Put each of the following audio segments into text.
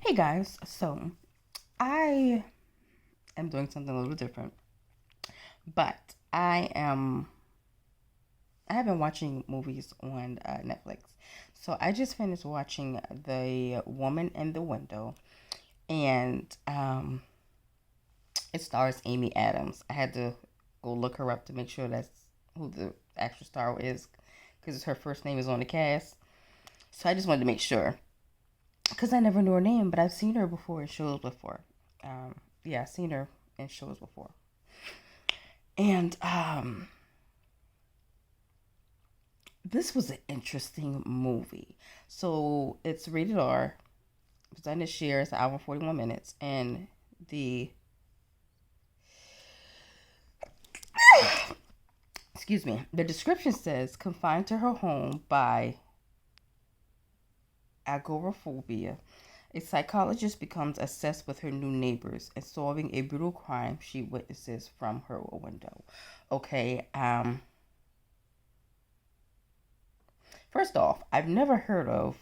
Hey guys, so I am doing something a little different, but I have been watching movies on Netflix. So I just finished watching The Woman in the Window, and it stars Amy Adams. I had to go look her up to make sure that's who the actual star is, because her first name is on the cast. So I just wanted to make sure, because I never knew her name, but I've seen her before in shows before. Um, yeah, I've seen her in shows before. And this was an interesting movie. So it's rated R. It's done this year. It's an hour and 41 minutes. And the, excuse me, the description says confined to her home by agoraphobia. A psychologist becomes obsessed with her new neighbors and solving a brutal crime she witnesses from her window. Okay, first off, I've never heard of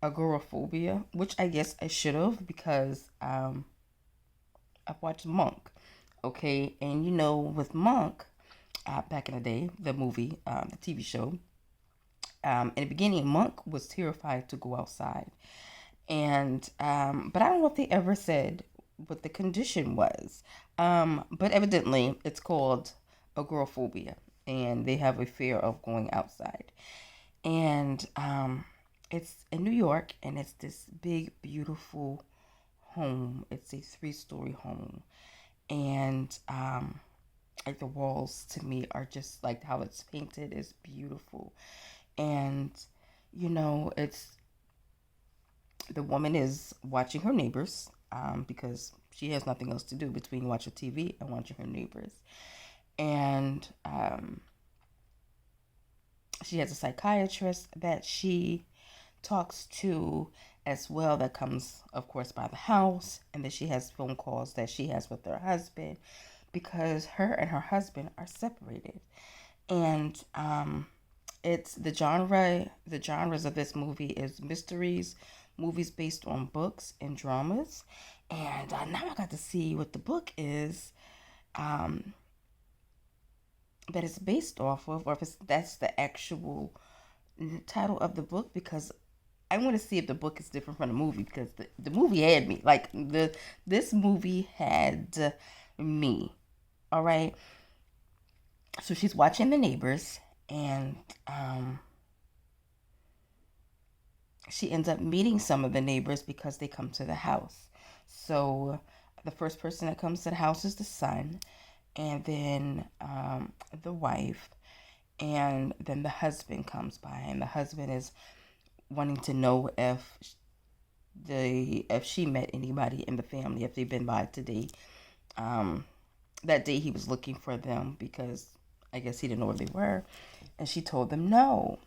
agoraphobia, which I guess I should have because I've watched Monk. Okay, and with Monk, back in the day, the movie, the TV show, in the beginning, Monk was terrified to go outside, and but I don't know if they ever said what the condition was. But evidently, it's called agoraphobia, and they have a fear of going outside. And it's in New York, and it's this big, beautiful home. It's a three-story home, and like the walls to me are just like how it's painted is beautiful. And it's the woman is watching her neighbors because she has nothing else to do between watching TV and watching her neighbors. And she has a psychiatrist that she talks to as well, that comes of course by the house. And then she has phone calls that she has with her husband, because her and her husband are separated. And it's the genres of this movie is mysteries, movies based on books, and dramas. And now I got to see what the book is, um, that it's based off of, or if that's the actual title of the book, because I want to see if the book is different from the movie, because the movie had me. Like this movie had me. All right. So she's watching the neighbors, and she ends up meeting some of the neighbors because they come to the house. So the first person that comes to the house is the son, and then the wife, and then the husband comes by, and the husband is wanting to know if she met anybody in the family, if they've been by today. Um, that day he was looking for them because I guess he didn't know where they were, and she told them no.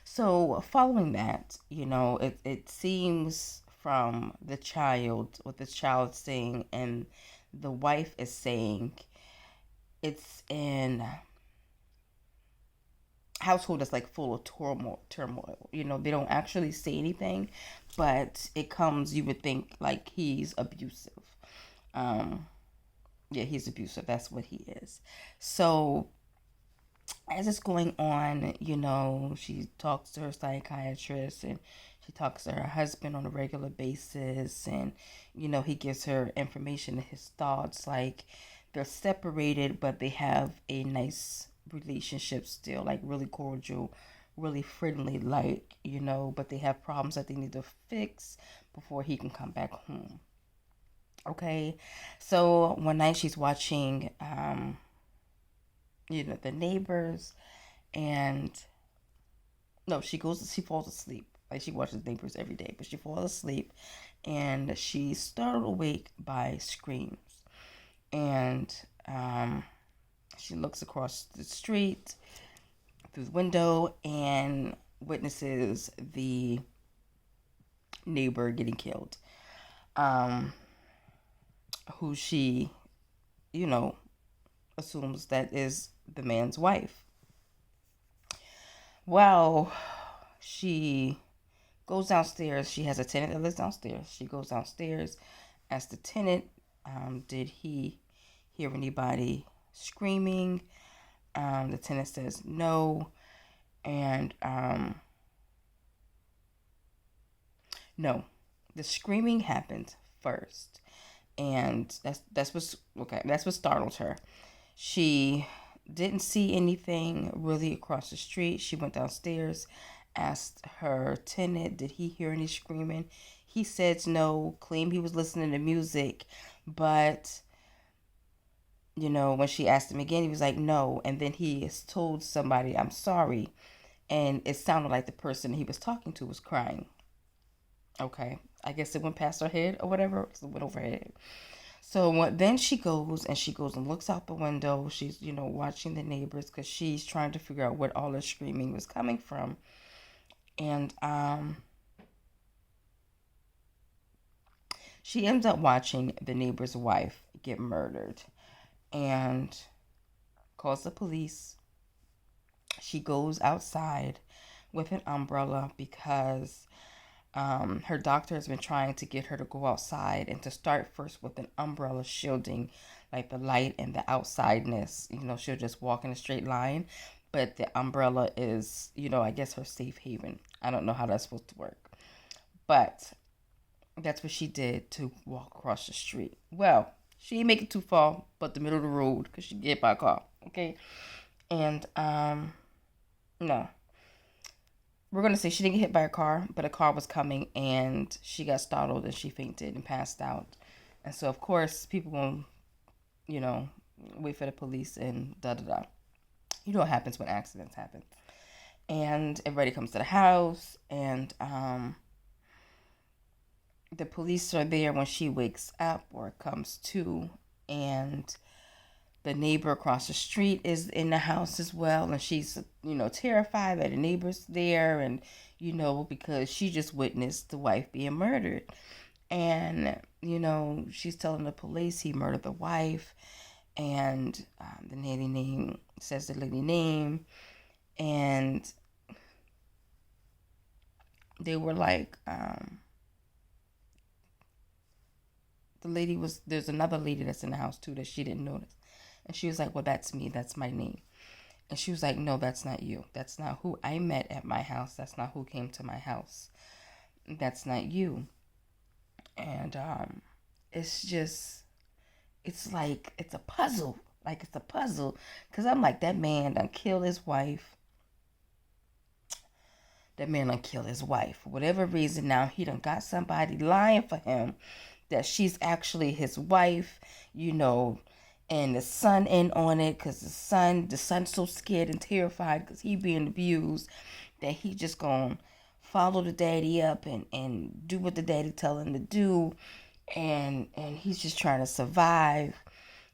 So following that, it seems from the child, what the child saying and the wife is saying, it's in household that's like full of turmoil. They don't actually say anything, but it comes, you would think like he's abusive. Um, yeah, he's abusive. That's what he is. So as it's going on, she talks to her psychiatrist, and she talks to her husband on a regular basis, and he gives her information and his thoughts. Like, they're separated, but they have a nice relationship still, like really cordial, really friendly, like, but they have problems that they need to fix before he can come back home. Okay, so one night she's watching, the neighbors, and no, she falls asleep. Like, she watches neighbors every day, but she falls asleep, and she's startled awake by screams. And she looks across the street through the window and witnesses the neighbor getting killed, um, who she, you know, assumes that is the man's wife. Well, she goes downstairs. She has a tenant that lives downstairs. She goes downstairs, asks the tenant, did he hear anybody screaming? The tenant says no, and no, the screaming happened first, and that's what's okay. That's what startled her. She didn't see anything really across the street. She went downstairs, asked her tenant, did he hear any screaming? He said no, claimed he was listening to music, but when she asked him again, he was like, no. And then he told somebody, I'm sorry. And it sounded like the person he was talking to was crying. Okay. I guess it went past her head or whatever. So it went over her head. So then she goes and looks out the window. She's, watching the neighbors because she's trying to figure out what all the screaming was coming from. And she ends up watching the neighbor's wife get murdered and calls the police. She goes outside with an umbrella because her doctor has been trying to get her to go outside and to start first with an umbrella shielding like the light and the outsideness. She'll just walk in a straight line, but the umbrella is, I guess her safe haven. I don't know how that's supposed to work, but that's what she did to walk across the street. Well, she didn't make it too far, but the middle of the road because she get hit by a car. Okay, and no. We're going to say she didn't get hit by a car, but a car was coming and she got startled and she fainted and passed out. And so, of course, people will, wait for the police and da-da-da. You know what happens when accidents happen. And everybody comes to the house and the police are there when she wakes up or comes to, and the neighbor across the street is in the house as well, and she's, terrified that the neighbor's there, and, because she just witnessed the wife being murdered. And, she's telling the police he murdered the wife, and the lady name says the lady name, and they were like, there's another lady that's in the house too that she didn't notice. And she was like, well, that's me. That's my name. And she was like, no, that's not you. That's not who I met at my house. That's not who came to my house. That's not you. And it's like, it's a puzzle. Like, it's a puzzle. Because I'm like, that man done killed his wife. That man done killed his wife. For whatever reason, now he done got somebody lying for him that she's actually his wife, and the son in on it because the son's so scared and terrified because he being abused that he just gonna follow the daddy up and do what the daddy tell him to do, and he's just trying to survive,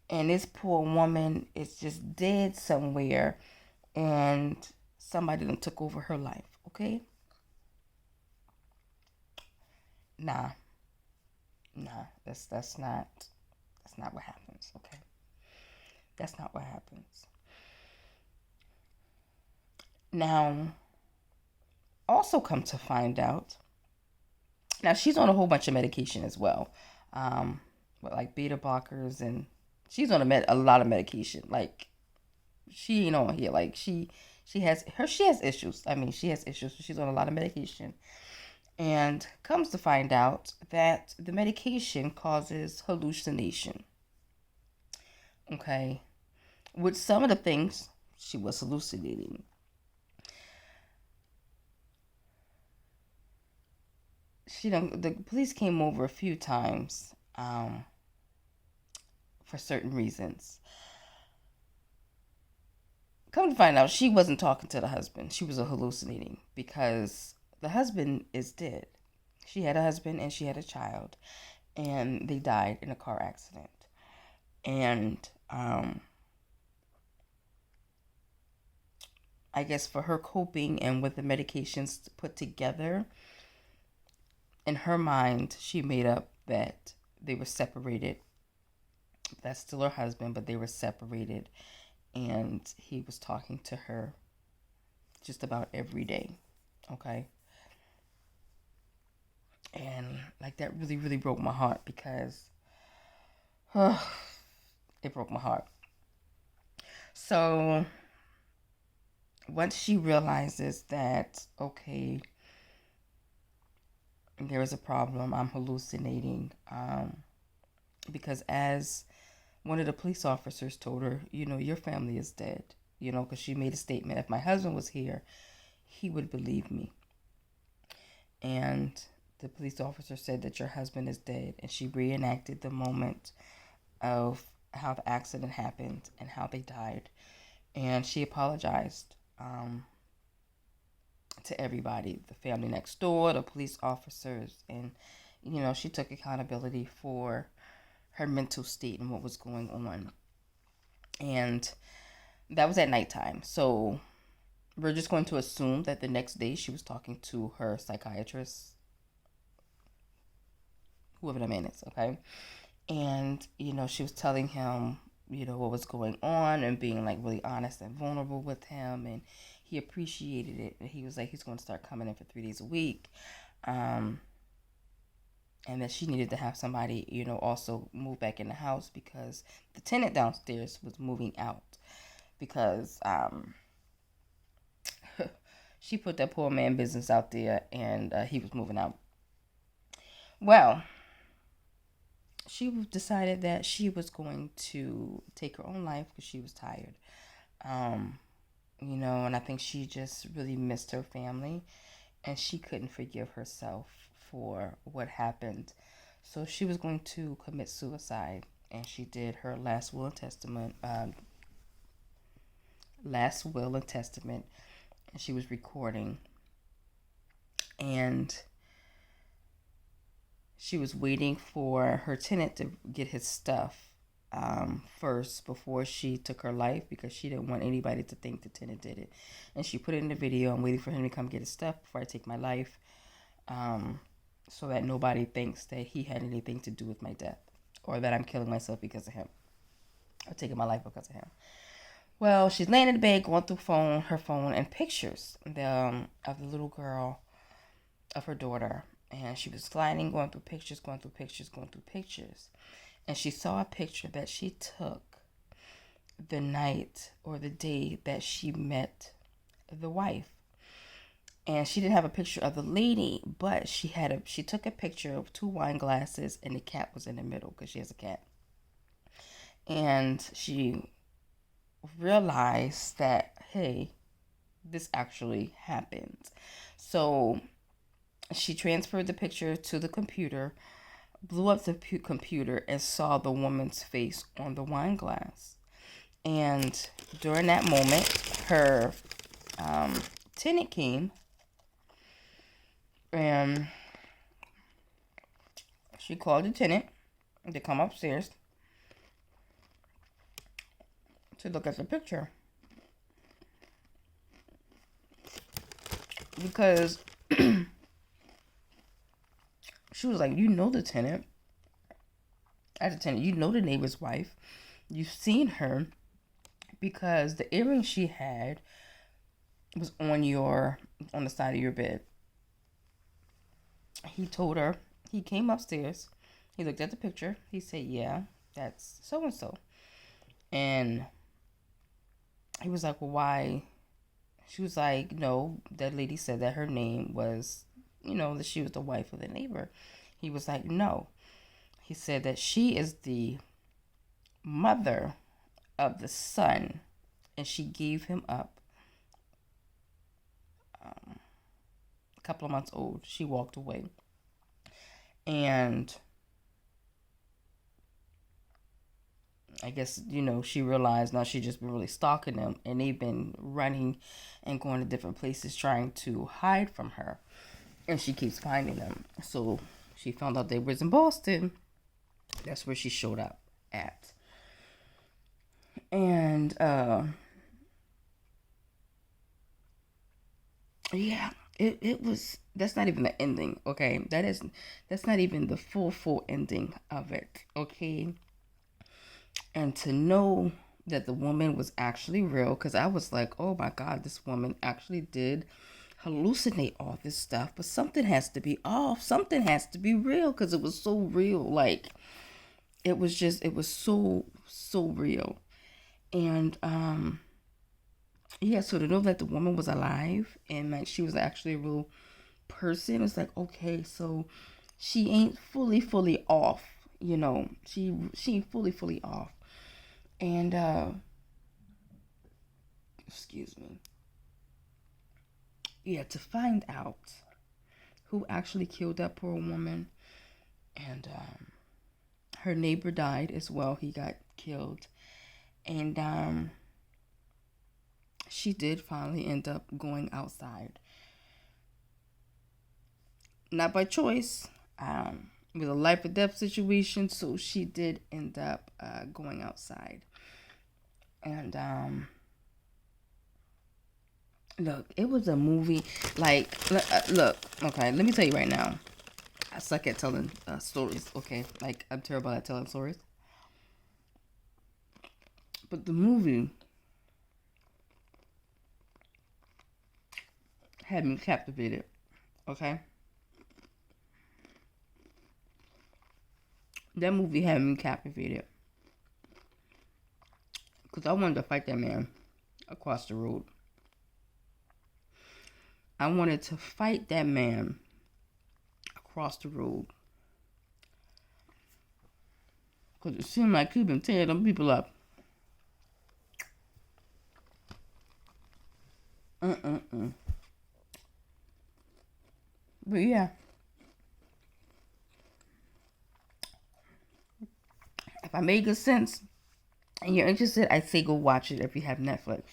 and this poor woman is just dead somewhere, and somebody done took over her life. Okay, nah, that's not what happens. Okay. That's not what happens. Now, also come to find out, now she's on a whole bunch of medication as well, like beta blockers, and she's on a lot of medication. Like, she ain't on here. Like, she has issues. I mean, she has issues. She's on a lot of medication, and comes to find out that the medication causes hallucination. Okay. With some of the things she was hallucinating. The police came over a few times for certain reasons. Come to find out, she wasn't talking to the husband. She was hallucinating because the husband is dead. She had a husband and she had a child, and they died in a car accident. And I guess for her coping and with the medications put together, in her mind, she made up that they were separated. That's still her husband, but they were separated, and he was talking to her just about every day. Okay. Like, that really, really broke my heart because it broke my heart. So once she realizes that, okay, there is a problem, I'm hallucinating, because as one of the police officers told her, your family is dead, because she made a statement, if my husband was here, he would believe me. And the police officer said that your husband is dead, and she reenacted the moment of how the accident happened and how they died. And she apologized to everybody, the family next door, the police officers, and she took accountability for her mental state and what was going on. And that was at nighttime. So we're just going to assume that the next day she was talking to her psychiatrist, whoever that man is, okay? And, she was telling him, what was going on and being like really honest and vulnerable with him. And he appreciated it. And he was like, he's going to start coming in for 3 days a week. And that she needed to have somebody, also move back in the house because the tenant downstairs was moving out because she put that poor man business out there and he was moving out. Well, she decided that she was going to take her own life because she was tired. And I think she just really missed her family and she couldn't forgive herself for what happened. So she was going to commit suicide, and she did her last will and testament. And she was recording, and she was waiting for her tenant to get his stuff first before she took her life because she didn't want anybody to think the tenant did it. And she put it in the video, I'm waiting for him to come get his stuff before I take my life, so that nobody thinks that he had anything to do with my death or that I'm killing myself because of him or taking my life because of him. Well, she's laying in the bed going through her phone and pictures of the little girl, of her daughter. And she was sliding, going through pictures. And she saw a picture that she took the night or the day that she met the wife. And she didn't have a picture of the lady, but she took a picture of 2 wine glasses and the cat was in the middle because she has a cat. And she realized that, hey, this actually happened. So she transferred the picture to the computer, blew up the computer, and saw the woman's face on the wine glass. And during that moment, her tenant came, and she called the tenant to come upstairs to look at the picture. Because she was like, the tenant. As a tenant, the neighbor's wife. You've seen her because the earring she had was on the side of your bed. He told her, he came upstairs, he looked at the picture, he said, yeah, that's so-and-so. And he was like, well, why? She was like, no, that lady said that her name was, that she was the wife of the neighbor. He was like, no. He said that she is the mother of the son, and she gave him up a couple of months old. She walked away. And I guess, she realized now she's just been really stalking them, and they've been running and going to different places trying to hide from her. And she keeps finding them. So she found out they was in Boston. That's where she showed up at. And yeah, it was, that's not even the ending, okay? That's not even the full ending of it, okay? And to know that the woman was actually real, because I was like, oh my God, this woman actually did hallucinate all this stuff, but something has to be off. Something has to be real because it was so real. Like, it was so real. And yeah, so to know that the woman was alive and like she was actually a real person, it's like, okay, so she ain't fully off, you know. She ain't fully off. And excuse me. Yeah, to find out who actually killed that poor woman, and her neighbor died as well. He got killed. And she did finally end up going outside. Not by choice. It was a life or death situation, so she did end up going outside. And look, it was a movie. Like, look, okay, let me tell you right now. I suck at telling stories, okay? Like, I'm terrible at telling stories. But the movie had me captivated, okay? That movie had me captivated. Because I wanted to fight that man across the road. I wanted to fight that man across the road. Because it seemed like he'd been tearing them people up. But yeah. If I made good sense and you're interested, I'd say go watch it if you have Netflix.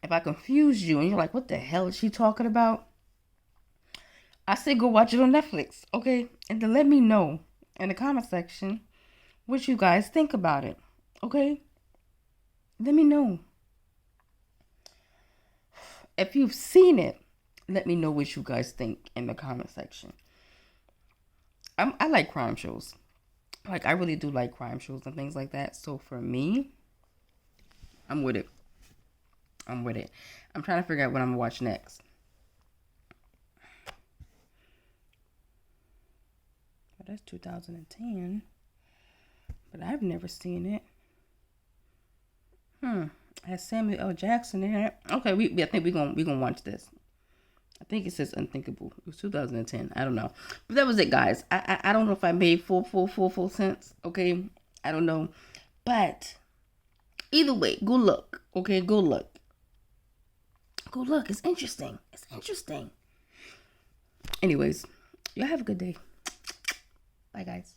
If I confuse you and you're like, what the hell is she talking about? I say go watch it on Netflix, okay? And then let me know in the comment section what you guys think about it, okay? Let me know. If you've seen it, let me know what you guys think in the comment section. I like crime shows. Like, I really do like crime shows and things like that. So for me, I'm with it. I'm with it. I'm trying to figure out what I'm going to watch next. Well, that's 2010. But I've never seen it. It has Samuel L. Jackson in it. Okay, I think we're gonna watch this. I think it says Unthinkable. It was 2010. I don't know. But that was it, guys. I don't know if I made full sense. Okay. I don't know. But either way, go look. Okay, go look. Go look. It's interesting. It's interesting. Anyways, y'all have a good day. Bye, guys.